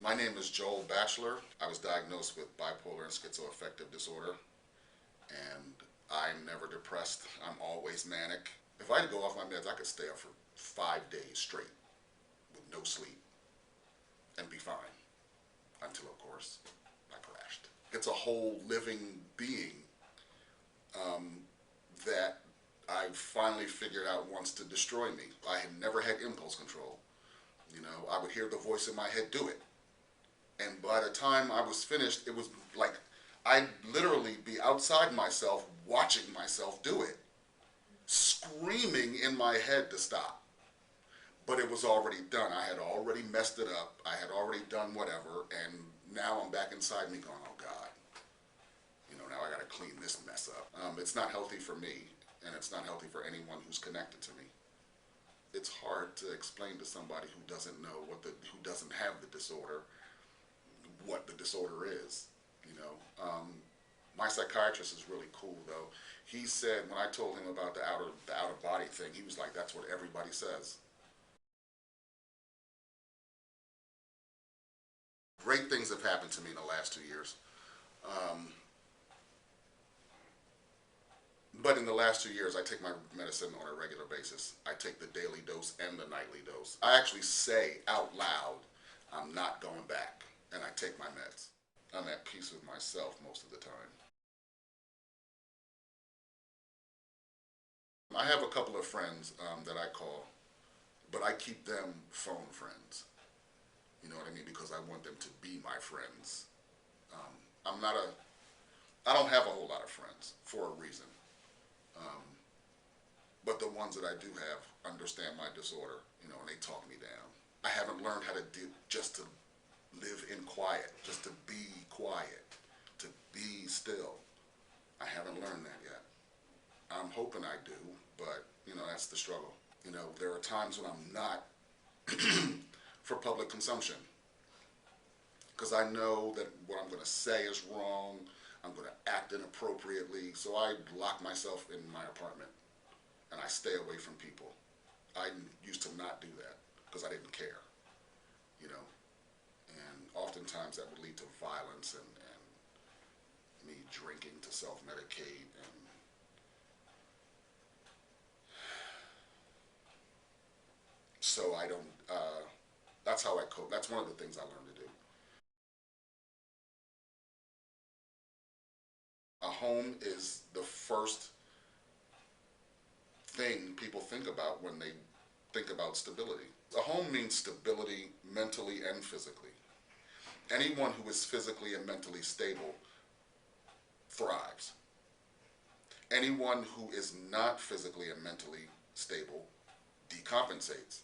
My name is Joel Batchelor. I was diagnosed with bipolar and schizoaffective disorder, and I'm never depressed. I'm always manic. If I had to go off my meds, I could stay up for 5 days straight with no sleep and be fine until, of course, I crashed. It's a whole living being that I finally figured out wants to destroy me. I had never had impulse control. I would hear the voice in my head, do it. And by the time I was finished, it was like I'd literally be outside myself watching myself do it, screaming in my head to stop. But it was already done. I had already messed it up. I had already done whatever, and now I'm back inside me going, oh God, now I got to clean this mess up. It's not healthy for me, and it's not healthy for anyone who's connected to me. It's hard to explain to somebody who doesn't know who doesn't have the disorder, what the disorder is. My psychiatrist is really cool though. He said when I told him about the outer body thing, he was like, "That's what everybody says." Great things have happened to me in the last 2 years, um, but in the last 2 years, I take my medicine on a regular basis. I take the daily dose and the nightly dose. I actually say out loud, "I'm not going back," and I take my meds. I'm at peace with myself most of the time. I have a couple of friends that I call, but I keep them phone friends. You know what I mean? Because I want them to be my friends. Um, I'm not a, I don't have a whole lot of friends for a reason. Um, but the ones that I do have understand my disorder, and they talk me down. I haven't learned how to do just to live in quiet, just to be quiet, to be still. I haven't learned that yet. I'm hoping I do, but that's the struggle. There are times when I'm not for public consumption because I know that what I'm going to say is wrong. I'm going to act inappropriately, so I lock myself in my apartment and I stay away from people. I used to not do that because I didn't care, you know, and oftentimes that would lead to violence and me drinking to self-medicate, and so I don't. That's how I cope. That's one of the things I learned to do. A home is the first thing people think about when they think about stability. A home means stability mentally and physically. Anyone who is physically and mentally stable thrives. Anyone who is not physically and mentally stable decompensates.